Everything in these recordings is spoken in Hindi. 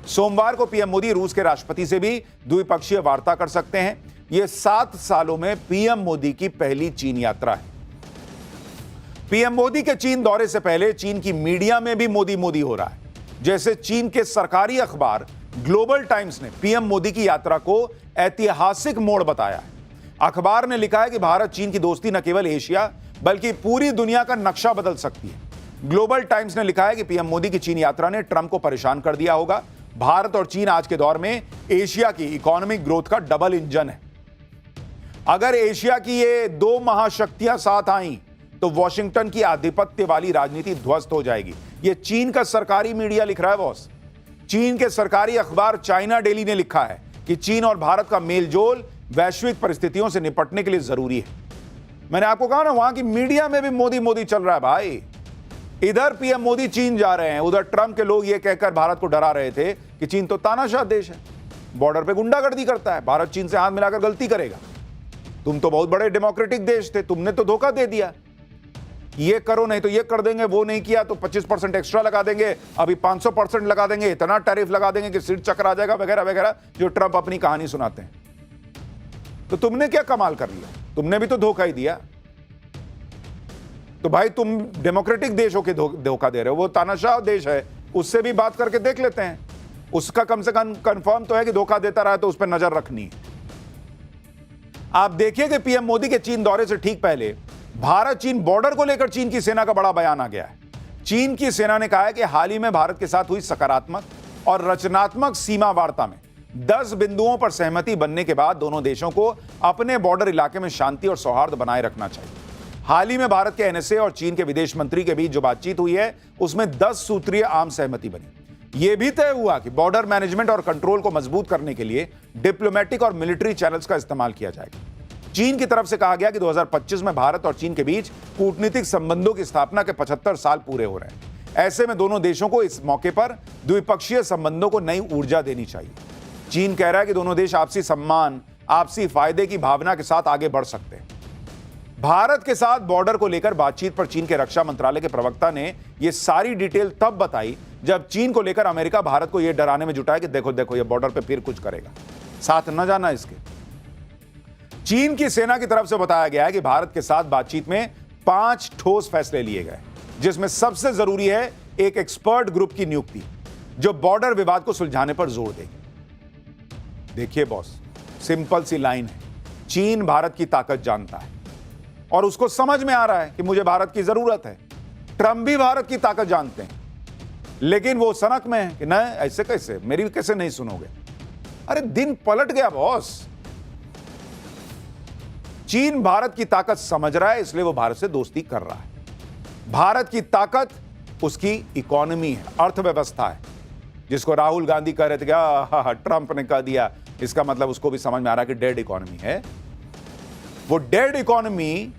सोमवार को पीएम मोदी रूस के राष्ट्रपति से भी द्विपक्षीय वार्ता कर सकते हैं। यह 7 सालों में पीएम मोदी की पहली चीन यात्रा है। पीएम मोदी के चीन दौरे से पहले चीन की मीडिया में भी मोदी मोदी हो रहा है। जैसे चीन के सरकारी अखबार ग्लोबल टाइम्स ने पीएम मोदी की यात्रा को ऐतिहासिक मोड़ बताया है। अखबार ने लिखा है कि भारत चीन की दोस्ती न केवल एशिया बल्कि पूरी दुनिया का नक्शा बदल सकती है। ग्लोबल टाइम्स ने लिखा है कि पीएम मोदी की चीन यात्रा ने ट्रंप को परेशान कर दिया होगा। भारत और चीन आज के दौर में एशिया की इकोनॉमिक ग्रोथ का डबल इंजन है। अगर एशिया की ये दो महाशक्तियां साथ आईं तो वॉशिंगटन की आधिपत्य वाली राजनीति ध्वस्त हो जाएगी। यह चीन का सरकारी मीडिया लिख रहा है बॉस। चीन के सरकारी अखबार चाइना डेली ने लिखा है कि चीन और भारत का मेलजोल वैश्विक परिस्थितियों से निपटने के लिए जरूरी है। मैंने आपको कहा ना, वहां की मीडिया में भी मोदी मोदी चल रहा है भाई। इधर पीएम मोदी चीन जा रहे हैं, उधर ट्रंप के लोग यह कहकर भारत को डरा रहे थे कि चीन तो तानाशाह देश है, बॉर्डर पे गुंडागर्दी करता है, भारत चीन से हाथ मिलाकर गलती करेगा। तुम तो बहुत बड़े डेमोक्रेटिक देश थे, तुमने तो धोखा दे दिया। ये करो नहीं तो ये कर देंगे, वो नहीं किया तो 25% एक्स्ट्रा लगा देंगे, अभी 500% लगा देंगे, इतना टैरिफ लगा देंगे कि सिर चक्कर आ जाएगा, वगैरह वगैरह, जो ट्रंप अपनी कहानी सुनाते हैं। तो तुमने क्या कमाल कर लिया? तुमने भी तो धोखा ही दिया। तो भाई तुम डेमोक्रेटिक देश होके धोखा दे रहे हो, वो तानाशाह देश है, उससे भी बात करके देख लेते हैं। उसका कम से कम कंफर्म तो है कि धोखा देता रहा, तो उस पर नजर रखनी है। आप देखिए कि पीएम मोदी के चीन दौरे से ठीक पहले भारत चीन बॉर्डर को लेकर चीन की सेना का बड़ा बयान आ गया है। चीन की सेना ने कहा है कि हाल ही में भारत के साथ हुई सकारात्मक और रचनात्मक सीमा वार्ता में 10 बिंदुओं पर सहमति बनने के बाद दोनों देशों को अपने बॉर्डर इलाके में शांति और सौहार्द बनाए रखना चाहिए। हाल ही में भारत के एनएसए और चीन के विदेश मंत्री के बीच जो बातचीत हुई है उसमें 10 सूत्रीय आम सहमति बनी। यह भी तय हुआ कि बॉर्डर मैनेजमेंट और कंट्रोल को मजबूत करने के लिए डिप्लोमेटिक और मिलिट्री चैनल्स का इस्तेमाल किया जाएगा। चीन की तरफ से कहा गया कि 2025 में भारत और चीन के बीच कूटनीतिक संबंधों की स्थापना के 75 साल पूरे हो रहे हैं। ऐसे में दोनों देशों को इस मौके पर द्विपक्षीय संबंधों को नई ऊर्जा देनी चाहिए। चीन कह रहा है कि दोनों देश आपसी सम्मान, आपसी फायदे की भावना के साथ आगे बढ़ सकते हैं। भारत के साथ बॉर्डर को लेकर बातचीत पर चीन के रक्षा मंत्रालय के प्रवक्ता ने यह सारी डिटेल तब बताई जब चीन को लेकर अमेरिका भारत को यह डराने में जुटा है कि देखो देखो ये बॉर्डर पे फिर कुछ करेगा, साथ न जाना इसके। चीन की सेना की तरफ से बताया गया है कि भारत के साथ बातचीत में 5 ठोस फैसले लिए गए, जिसमें सबसे जरूरी है एक एक्सपर्ट ग्रुप की नियुक्ति जो बॉर्डर विवाद को सुलझाने पर जोर देगी। देखिए बॉस, सिंपल सी लाइन है, चीन भारत की ताकत जानता है और उसको समझ में आ रहा है कि मुझे भारत की जरूरत है। ट्रंप भी भारत की ताकत जानते हैं, लेकिन वो सनक में है कि नहीं ऐसे कैसे, मेरी कैसे नहीं सुनोगे। अरे दिन पलट गया बॉस। चीन भारत की ताकत समझ रहा है, इसलिए वो भारत से दोस्ती कर रहा है। भारत की ताकत उसकी इकोनॉमी है, अर्थव्यवस्था है, जिसको राहुल गांधी कह रहे थे कि ट्रंप ने कह दिया, इसका मतलब उसको भी समझ में आ रहा है कि डेड इकोनॉमी है। वो डेड इकोनॉमी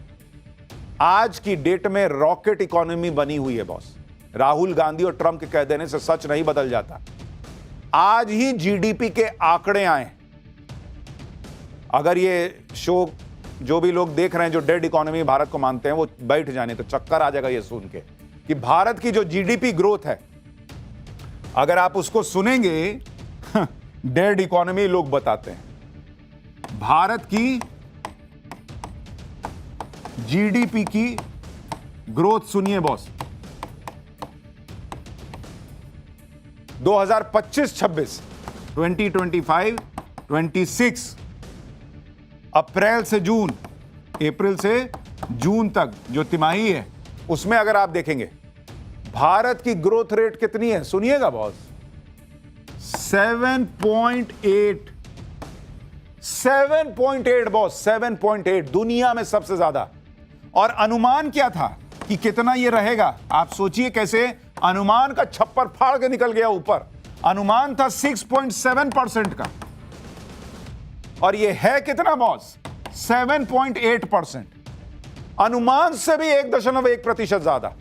आज की डेट में रॉकेट इकोनॉमी बनी हुई है बॉस। राहुल गांधी और ट्रंप के कह देने से सच नहीं बदल जाता। आज ही जीडीपी के आंकड़े आए। अगर ये शो जो भी लोग देख रहे हैं जो डेड इकोनॉमी भारत को मानते हैं, वो बैठ जाने, तो चक्कर आ जाएगा ये सुन के कि भारत की जो जीडीपी ग्रोथ है, अगर आप उसको सुनेंगे, डेड इकोनॉमी लोग बताते हैं। भारत की जीडीपी की ग्रोथ सुनिए बॉस, 2025-26, 2025-26 अप्रैल से जून, अप्रैल से जून तक जो तिमाही है, उसमें अगर आप देखेंगे भारत की ग्रोथ रेट कितनी है, सुनिएगा बॉस, 7.8 बॉस, 7.8, दुनिया में सबसे ज्यादा। और अनुमान क्या था कि कितना ये रहेगा? आप सोचिए कैसे अनुमान का छप्पर फाड़ के निकल गया ऊपर। अनुमान था 6.7% का, और ये है कितना बॉस? 7.8%। अनुमान से भी 1.1% ज्यादा।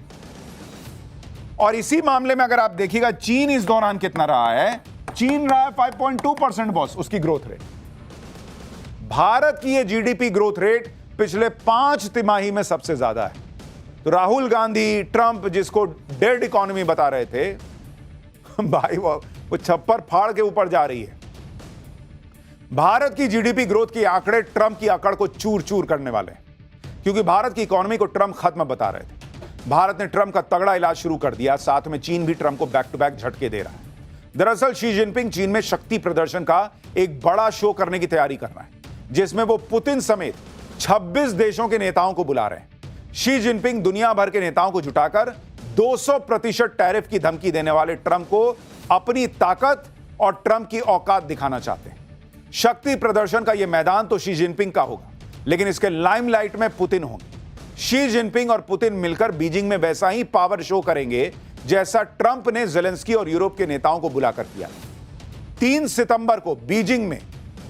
और इसी मामले में अगर आप देखिएगा चीन इस दौरान कितना रहा है, चीन रहा है 5.2% बॉस, उसकी ग्रोथ रेट। भारत की ये जीडीपी ग्रोथ रेट पिछले 5 तिमाही में सबसे ज्यादा है। तो राहुल गांधी, ट्रंप जिसको डेड इकोनॉमी बता रहे थे, भाई वो वो छप्पर फाड़ के ऊपर जा रही है। भारत की जीडीपी ग्रोथ के आंकड़े ट्रंप की अकड़ को चूर चूर करने वाले हैं, क्योंकि भारत की इकोनॉमी को ट्रंप खत्म बता रहे थे। भारत ने ट्रंप का तगड़ा इलाज शुरू कर दिया, साथ में चीन भी ट्रंप को बैक टू बैक झटके दे रहा है। दरअसल शी जिनपिंग चीन में शक्ति प्रदर्शन का एक बड़ा शो करने की तैयारी कर रहा है, जिसमें वो पुतिन समेत 26 देशों के नेताओं को बुला रहे हैं। शी जिनपिंग दुनिया भर के नेताओं को जुटाकर 200% टैरिफ की धमकी देने वाले ट्रंप को अपनी ताकत और ट्रंप की औकात दिखाना चाहते हैं। शक्ति प्रदर्शन का यह मैदान तो शी जिनपिंग का होगा, लेकिन इसके लाइमलाइट में पुतिन होंगे। शी जिनपिंग और पुतिन मिलकर बीजिंग में वैसा ही पावर शो करेंगे जैसा ट्रंप ने ज़ेलेंस्की और यूरोप के नेताओं को बुलाकर किया। 3 सितंबर को बीजिंग में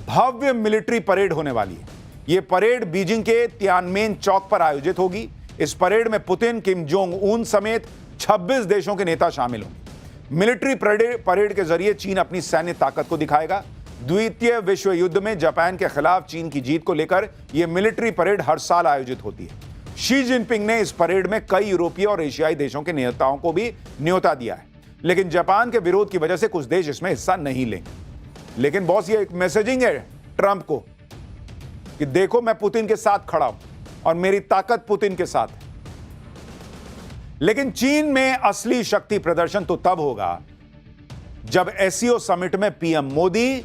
भव्य मिलिट्री परेड होने वाली है। यह परेड बीजिंग के तियानमेन चौक पर आयोजित होगी। इस परेड में पुतिन, किम जोंग उन समेत 26 देशों के नेता शामिल होंगे। मिलिट्री परेड के जरिए चीन अपनी सैन्य ताकत को दिखाएगा। द्वितीय विश्व युद्ध में जापान के खिलाफ चीन की जीत को लेकर यह मिलिट्री परेड हर साल आयोजित होती है। शी जिनपिंग ने इस परेड में कई यूरोपीय और एशियाई देशों के नेताओं को भी न्योता दिया है, लेकिन जापान के विरोध की वजह से कुछ देश इसमें हिस्सा नहीं लेंगे। लेकिन बॉस, ये एक मैसेजिंग है ट्रंप को कि देखो मैं पुतिन के साथ खड़ा हूं और मेरी ताकत पुतिन के साथ है। लेकिन चीन में असली शक्ति प्रदर्शन तो तब होगा जब एससीओ समिट में पीएम मोदी,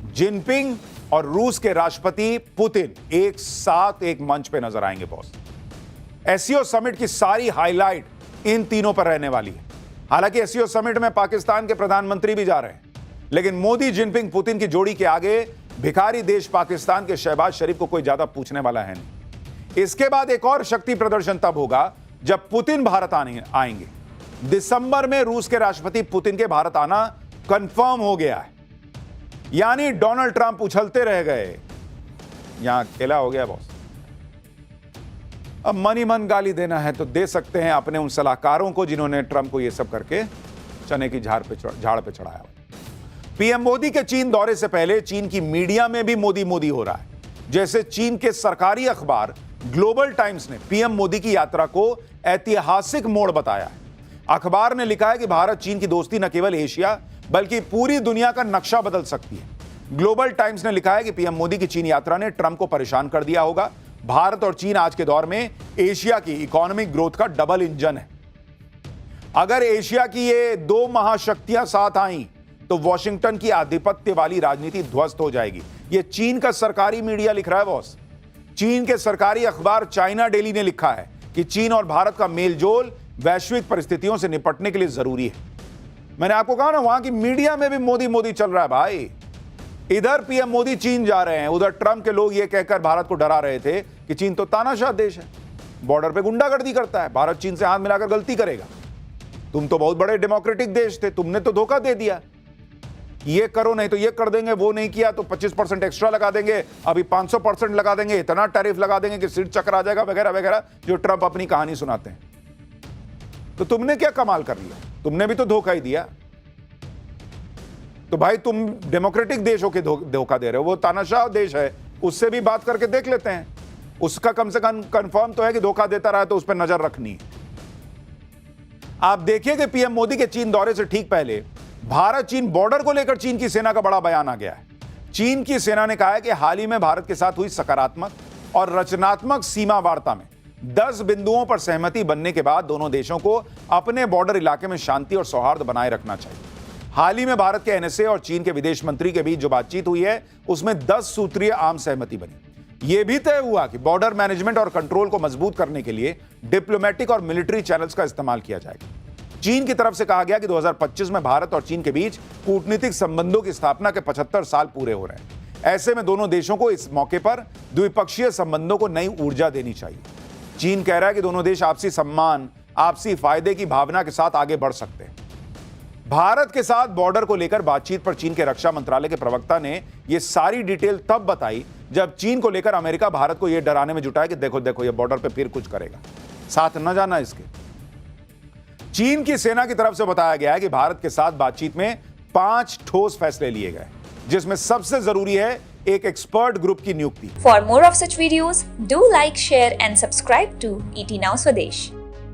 जिनपिंग और रूस के राष्ट्रपति पुतिन एक साथ एक मंच पे नजर आएंगे। बॉस, एससीओ समिट की सारी हाईलाइट इन तीनों पर रहने वाली है। हालांकि एससीओ समिट में पाकिस्तान के प्रधानमंत्री भी जा रहे हैं, लेकिन मोदी, जिनपिंग, पुतिन की जोड़ी के आगे भिखारी देश पाकिस्तान के शहबाज शरीफ को कोई ज्यादा पूछने वाला है नहीं। इसके बाद एक और शक्ति प्रदर्शन तब होगा जब पुतिन भारत आएंगे। दिसंबर में रूस के राष्ट्रपति पुतिन के भारत आना कंफर्म हो गया है, यानी डोनाल्ड ट्रंप उछलते रह गए, यहां अकेला हो गया बॉस। अब मन ही मन गाली देना है तो दे सकते हैं अपने उन सलाहकारों को जिन्होंने ट्रंप को यह सब करके चने की झाड़ पे चढ़ाया। पीएम मोदी के चीन दौरे से पहले चीन की मीडिया में भी मोदी मोदी हो रहा है। जैसे चीन के सरकारी अखबार ग्लोबल टाइम्स ने पीएम मोदी की यात्रा को ऐतिहासिक मोड़ बताया है। अखबार ने लिखा है कि भारत चीन की दोस्ती न केवल एशिया बल्कि पूरी दुनिया का नक्शा बदल सकती है। ग्लोबल टाइम्स ने लिखा है कि पीएम मोदी की चीन यात्रा ने ट्रंप को परेशान कर दिया होगा। भारत और चीन आज के दौर में एशिया की इकोनॉमिक ग्रोथ का डबल इंजन है। अगर एशिया की ये 2 महाशक्तियां साथ आईं तो वॉशिंगटन की आधिपत्य वाली राजनीति ध्वस्त हो जाएगी। यह चीन का सरकारी मीडिया लिख रहा है बॉस। चीन के सरकारी अखबार चाइना डेली ने लिखा है कि चीन और भारत का मेलजोल वैश्विक परिस्थितियों से निपटने के लिए जरूरी है। मैंने आपको कहा ना, वहां की मीडिया में भी मोदी मोदी चल रहा है भाई। इधर पीएम मोदी चीन जा रहे हैं, उधर ट्रंप के लोग यह कहकर भारत को डरा रहे थे कि चीन तो तानाशाह देश है, बॉर्डर पे गुंडागर्दी करता है, भारत चीन से हाथ मिलाकर गलती करेगा। तुम तो बहुत बड़े डेमोक्रेटिक देश थे, तुमने तो धोखा दे दिया। ये करो नहीं तो ये कर देंगे, वो नहीं किया तो 25% एक्स्ट्रा लगा देंगे, अभी 500% लगा देंगे, इतना टैरिफ लगा देंगे कि सिर चक्कर आ जाएगा, वगैरह वगैरह, जो ट्रंप अपनी कहानी सुनाते हैं। तो तुमने क्या कमाल कर लिया? तुमने भी तो धोखा ही दिया। तो भाई तुम डेमोक्रेटिक देशों के धोखा दे रहे हो, वो तानाशाह देश है, उससे भी बात करके देख लेते हैं। उसका कम से कम कंफर्म तो है कि धोखा देता रहा तो उस पर नजर रखनी है। आप देखिए कि पीएम मोदी के चीन दौरे से ठीक पहले भारत चीन बॉर्डर को लेकर चीन की सेना का बड़ा बयान आ गया है। चीन की सेना ने कहा है कि हाल ही में भारत के साथ हुई सकारात्मक और रचनात्मक सीमा वार्ता में 10 बिंदुओं पर सहमति बनने के बाद दोनों देशों को अपने बॉर्डर इलाके में शांति और सौहार्द बनाए रखना चाहिए। हाल ही में भारत के एनएसए और चीन के विदेश मंत्री के बीच जो बातचीत हुई है उसमें 10 सूत्रीय आम सहमति बनी। यह भी तय हुआ कि बॉर्डर मैनेजमेंट और कंट्रोल को मजबूत करने के लिए डिप्लोमेटिक और मिलिट्री चैनल्स का इस्तेमाल किया जाएगा। चीन की तरफ से कहा गया कि 2025 में भारत और चीन के बीच कूटनीतिक संबंधों की स्थापना के 75 साल पूरे हो रहे हैं। ऐसे में दोनों देशों को इस मौके पर द्विपक्षीय संबंधों को नई ऊर्जा देनी चाहिए। चीन कह रहा है कि दोनों देश आपसी सम्मान, आपसी फायदे की भावना के साथ आगे बढ़ सकते हैं। भारत के साथ बॉर्डर को लेकर बातचीत पर चीन के रक्षा मंत्रालय के प्रवक्ता ने यह सारी डिटेल तब बताई जब चीन को लेकर अमेरिका भारत को यह डराने में जुटा है कि देखो देखो ये बॉर्डर पे फिर कुछ करेगा, साथ न जाना इसके। चीन की सेना की तरफ से बताया गया है कि भारत के साथ बातचीत में 5 ठोस फैसले लिए गए, जिसमें सबसे जरूरी है एक एक्सपर्ट ग्रुप की नियुक्ति। For more of such videos do like, share and subscribe to ET Now Swadesh।